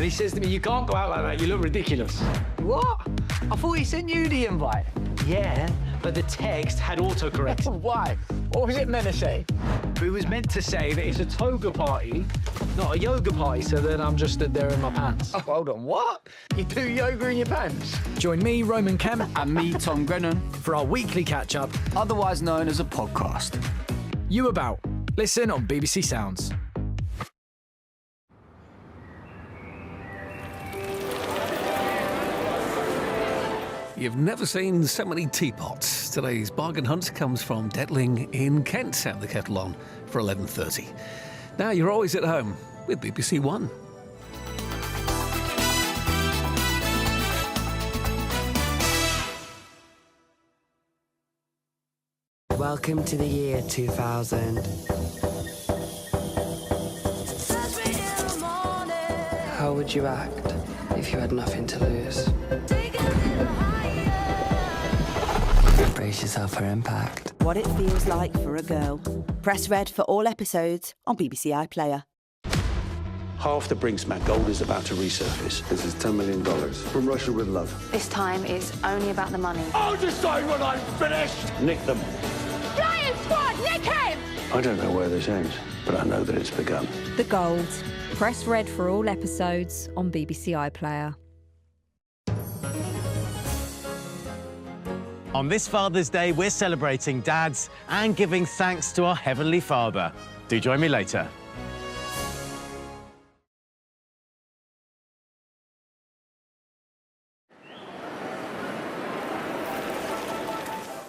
And he says to me, you can't go out like that, you look ridiculous. What? I thought he sent you the invite. Yeah, but the text had autocorrect. Why? What was it meant to say? It was meant to say that it's a toga party, not a yoga party, so then I'm just stood there in my pants. Oh, hold on, what? You do yoga in your pants? Join me, Roman Kemp, And me, Tom Grennan, for our weekly catch-up. otherwise known as a podcast. You About. Listen on BBC Sounds. You've never seen so many teapots. Today's bargain hunt comes from Detling in Kent. Set the kettle on for 11:30. Now you're always at home with BBC One. Welcome to the year 2000. How would you act if you had nothing to lose? Brace yourself for impact. What it feels like for a girl. Press red for all episodes on BBC iPlayer. Half the Brinksman gold is about to resurface. This is $10 million from Russia with love. This time is only about the money. I'll decide when I'm finished! Nick them. Flying squad, nick him! I don't know where this ends, but I know that it's begun. The Gold. Press red for all episodes on BBC iPlayer. On this Father's Day, we're celebrating dads and giving thanks to our Heavenly Father. Do join me later.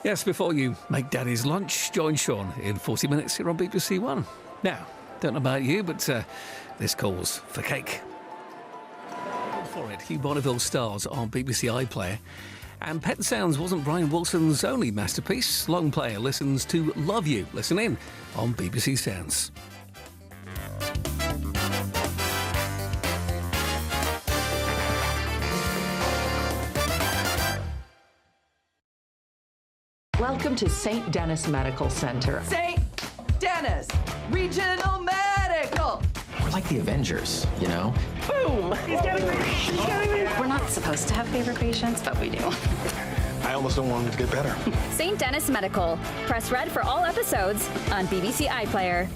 Yes, before you make Daddy's lunch, join Sean in 40 minutes here on BBC One. Now, don't know about you, but this calls for cake. For it, Hugh Bonneville stars on BBC iPlayer. And Pet Sounds wasn't Brian Wilson's only masterpiece. Long Player listens to Love You. Listen in on BBC Sounds. Welcome to St. Denis Medical Center. St. Denis Regional Medical. We're like the Avengers, you know? Boom! He's getting me! He's getting me! We're not supposed to have favorite patients, but we do. I almost don't want him to get better. St. Denis Medical. Press red for all episodes on BBC iPlayer.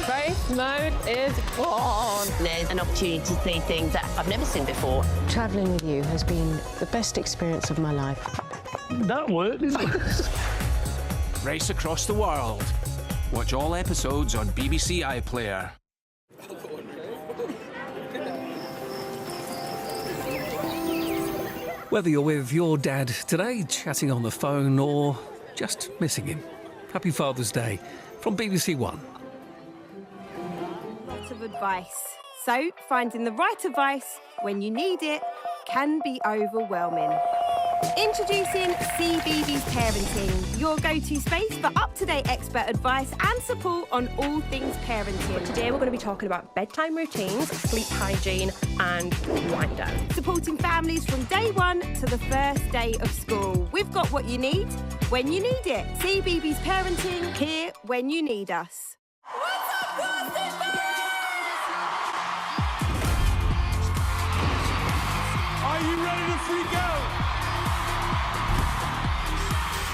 Race mode is on. There's an opportunity to see things that I've never seen before. Travelling with you has been the best experience of my life. That worked, isn't it? Race across the world. Watch all episodes on BBC iPlayer. Whether you're with your dad today, chatting on the phone, or just missing him, happy Father's Day from BBC One. Lots of advice. So, finding the right advice when you need it can be overwhelming. Introducing CBeebies Parenting, your go-to space for up-to-date expert advice and support on all things parenting. But today we're going to be talking about bedtime routines, sleep hygiene and wind down. Supporting families from day one to the first day of school. We've got what you need when you need it. CBeebies Parenting, here when you need us. Are you ready to freak out?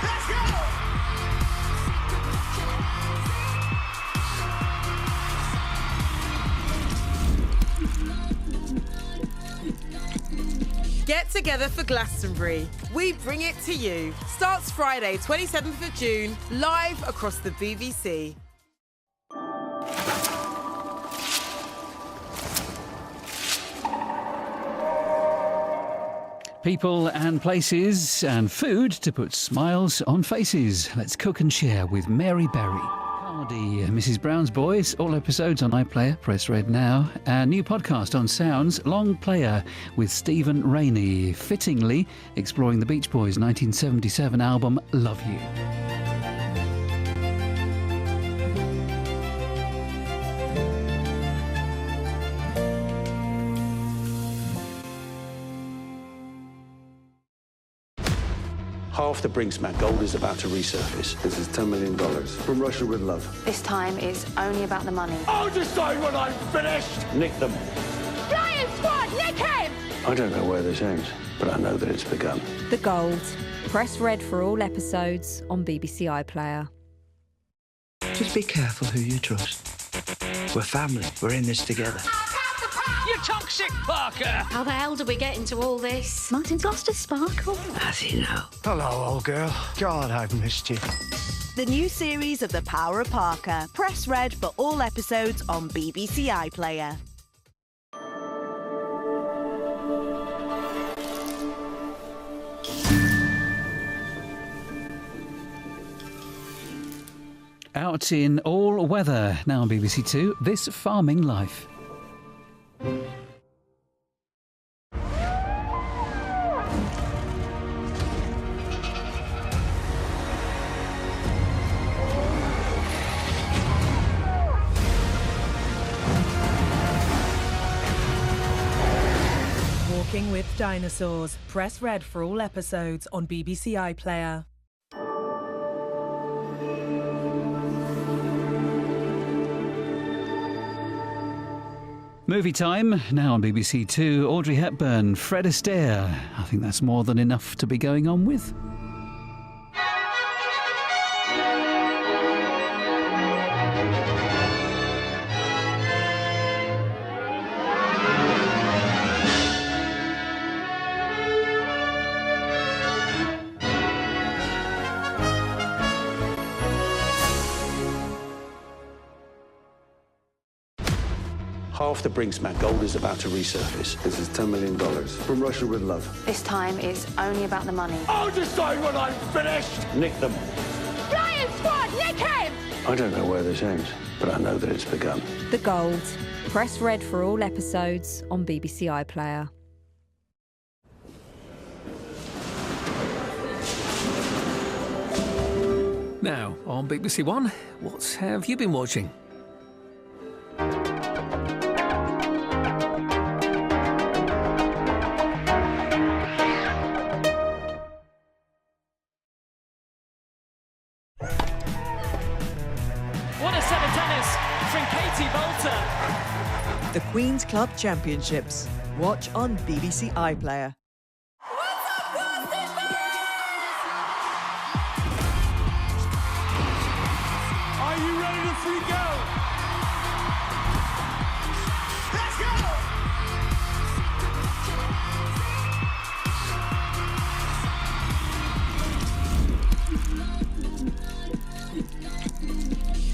Let's go! Get together for Glastonbury. We bring it to you. Starts Friday, 27th of June, live across the BBC. People and places and food to put smiles on faces. Let's cook and share with Mary Berry. Hardy, Mrs. Brown's Boys, all episodes on iPlayer, press red now. A new podcast on Sounds, Long Player with Stephen Rainey, fittingly exploring the Beach Boys' 1977 album Love You. Half the Brinksman gold is about to resurface. This is $10 million from Russia with love. This time is only about the money. I'll decide when I'm finished! Nick them. Flying squad, nick him! I don't know where this ends, but I know that it's begun. The Gold. Press red for all episodes on BBC iPlayer. Just be careful who you trust. We're family. We're in this together. You're toxic, Parker! How the hell do we get into all this? Martin's lost his sparkle. As you know. Hello, old girl. God, I've missed you. The new series of The Power of Parker. Press red for all episodes on BBC iPlayer. Out in all weather, now on BBC Two, This Farming Life. Walking with Dinosaurs. Press red for all episodes on BBC iPlayer. Movie time, now on BBC Two, Audrey Hepburn, Fred Astaire. I think that's more than enough to be going on with. Half the Brinksman gold is about to resurface. This is $10 million from Russia with love. This time is only about the money. I'll decide when I'm finished! Nick them. Flying squad, nick him! I don't know where this ends, but I know that it's begun. The Gold. Press red for all episodes on BBC iPlayer. Now, on BBC One, what have you been watching? What a set of tennis from Katie Bolter. The Queen's Club Championships. Watch on BBC iPlayer. Are you ready to freak out? Let's go!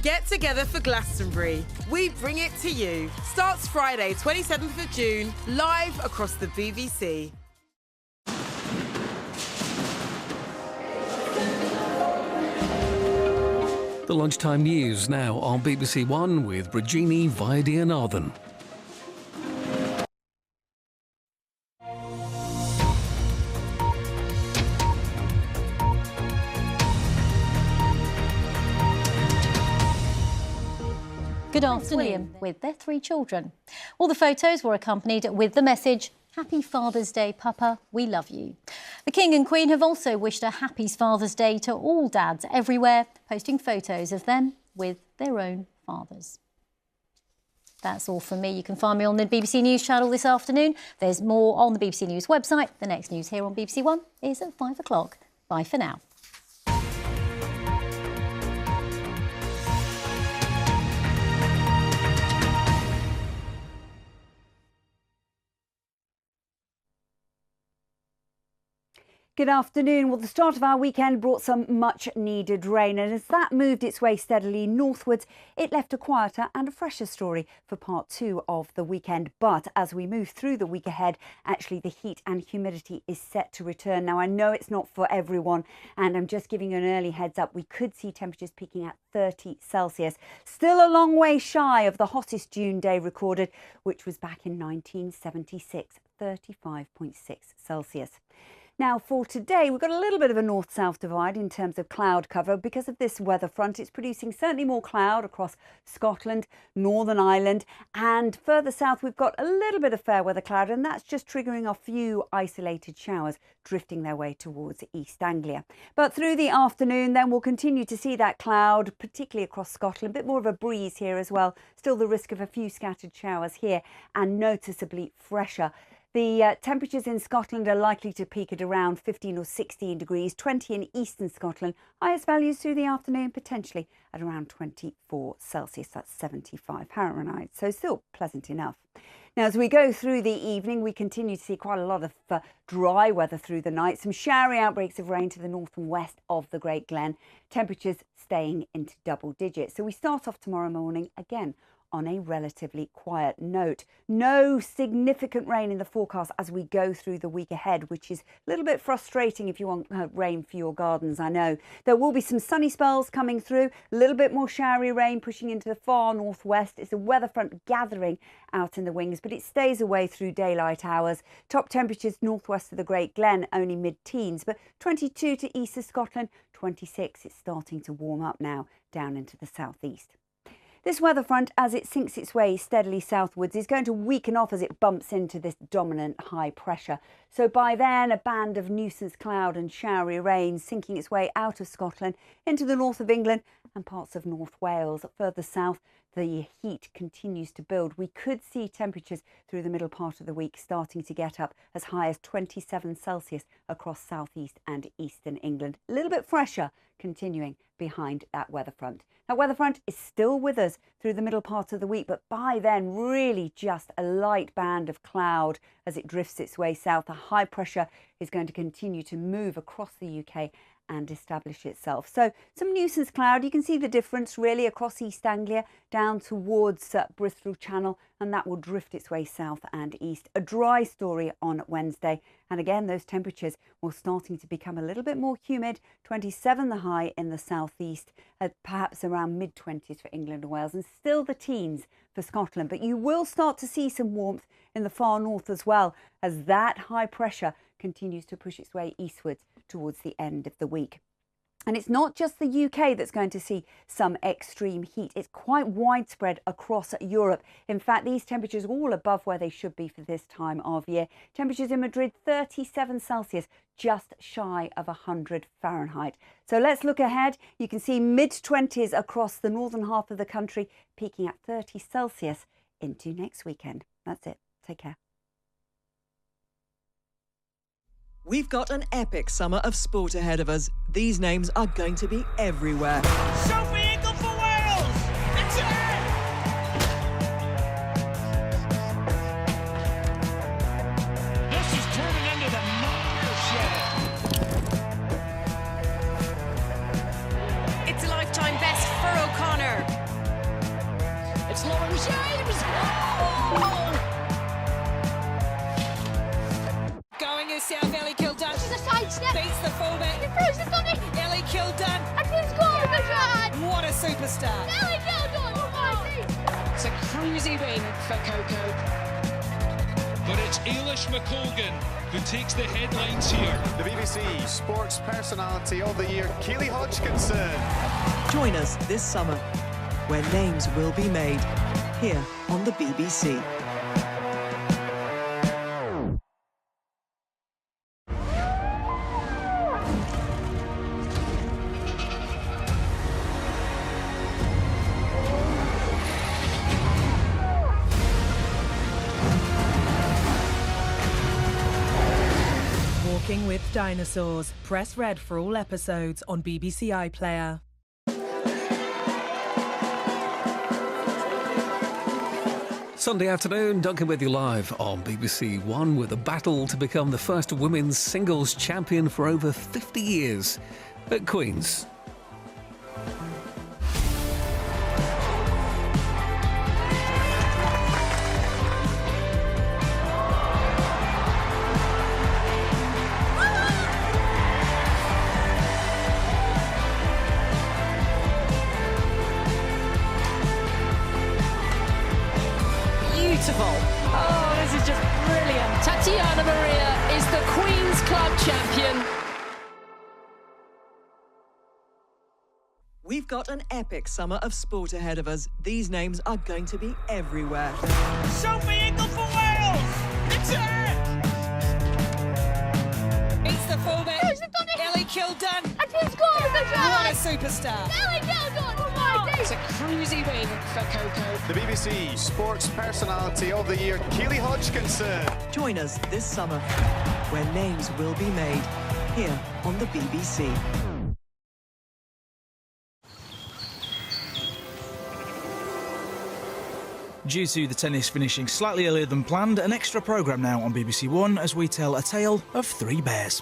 Get together for Glastonbury. We bring it to you. Starts Friday, 27th of June, live across the BBC. The Lunchtime News now on BBC One with Brigini Vaidyanathan. Good afternoon, with their 3 children. All the photos were accompanied with the message, "Happy Father's Day, Papa, we love you." The King and Queen have also wished a happy Father's Day to all dads everywhere, posting photos of them with their own fathers. That's all from me. You can find me on the BBC News channel this afternoon. There's more on the BBC News website. The next news here on BBC One is at 5 o'clock. Bye for now. Good afternoon. Well, the start of our weekend brought some much-needed rain, and as that moved its way steadily northwards, it left a quieter and a fresher story for part 2 of the weekend. But as we move through the week ahead, actually the heat and humidity is set to return. Now, I know it's not for everyone, and I'm just giving you an early heads up. We could see temperatures peaking at 30 Celsius. Still a long way shy of the hottest June day recorded, which was back in 1976, 35.6 Celsius. Now for today, we've got a little bit of a north-south divide in terms of cloud cover. Because of this weather front, it's producing certainly more cloud across Scotland, Northern Ireland, and further south we've got a little bit of fair weather cloud, and that's just triggering a few isolated showers drifting their way towards East Anglia. But through the afternoon then we'll continue to see that cloud, particularly across Scotland. A bit more of a breeze here as well. Still the risk of a few scattered showers here and noticeably fresher. The temperatures in Scotland are likely to peak at around 15 or 16 degrees, 20 in eastern Scotland. Highest values through the afternoon, potentially at around 24 Celsius. That's 75 Fahrenheit, so still pleasant enough. Now, as we go through the evening, we continue to see quite a lot of dry weather through the night. Some showery outbreaks of rain to the north and west of the Great Glen. Temperatures staying into double digits. So we start off tomorrow morning again on a relatively quiet note. No significant rain in the forecast as we go through the week ahead, which is a little bit frustrating if you want rain for your gardens, I know. There will be some sunny spells coming through, a little bit more showery rain pushing into the far northwest. It's a weather front gathering out in the wings, but it stays away through daylight hours. Top temperatures northwest of the Great Glen, only mid-teens, but 22 to east of Scotland, 26. It's starting to warm up now down into the southeast. This weather front, as it sinks its way steadily southwards, is going to weaken off as it bumps into this dominant high pressure. So by then, a band of nuisance cloud and showery rain sinking its way out of Scotland into the north of England and parts of North Wales. Further south, the heat continues to build. We could see temperatures through the middle part of the week starting to get up as high as 27 Celsius across southeast and eastern England. A little bit fresher continuing behind that weather front. That weather front is still with us through the middle part of the week, but by then really just a light band of cloud as it drifts its way south. A high pressure is going to continue to move across the UK and establish itself. So some nuisance cloud, you can see the difference really across East Anglia down towards Bristol Channel, and that will drift its way south and east. A dry story on Wednesday, and again those temperatures will starting to become a little bit more humid. 27 the high in the southeast, perhaps around mid-20s for England and Wales, and still the teens for Scotland. But you will start to see some warmth in the far north as well as that high pressure continues to push its way eastwards towards the end of the week. And it's not just the UK that's going to see some extreme heat. It's quite widespread across Europe. In fact, these temperatures are all above where they should be for this time of year. Temperatures in Madrid, 37 Celsius, just shy of 100 Fahrenheit. So let's look ahead. You can see mid-20s across the northern half of the country, peaking at 30 Celsius into next weekend. That's it. Take care. We've got an epic summer of sport ahead of us. These names are going to be everywhere. Sophie Ingle for Wales! It's it! This is turning into the Mars Show. It's a lifetime best for O'Connor. It's Lauren James! Oh! Going yourself, Ellie Kildan. She's a sidestep. Beats the fullback. You're frozen, Sonny. Ellie Kildan. I can score with a shot. What a superstar. Ellie Kildan. Oh my. It's a cruisy win for Coco. But it's Eilish McColgan who takes the headlines here. The BBC Sports Personality of the Year, Keely Hodgkinson. Join us this summer, where names will be made, here on the BBC. Walking with Dinosaurs. Press red for all episodes on BBC iPlayer. Sunday afternoon, Duncan with you live on BBC One with a battle to become the first women's singles champion for over 50 years at Queen's. Beautiful. Oh, this is just brilliant. Tatiana Maria is the Queen's Club champion. We've got an epic summer of sport ahead of us. These names are going to be everywhere. Sophie Ingle for Wales! It's her! It's the fullback. Ellie Kildan. And she scores the try! What a superstar. Ellie Kildan! Oh my days! It's a cruisy win for Coco. The BBC Sports Personality of the Year, Keely Hodgkinson. Join us this summer, where names will be made, here on the BBC. Due to the tennis finishing slightly earlier than planned, an extra programme now on BBC One as we tell a tale of three bears.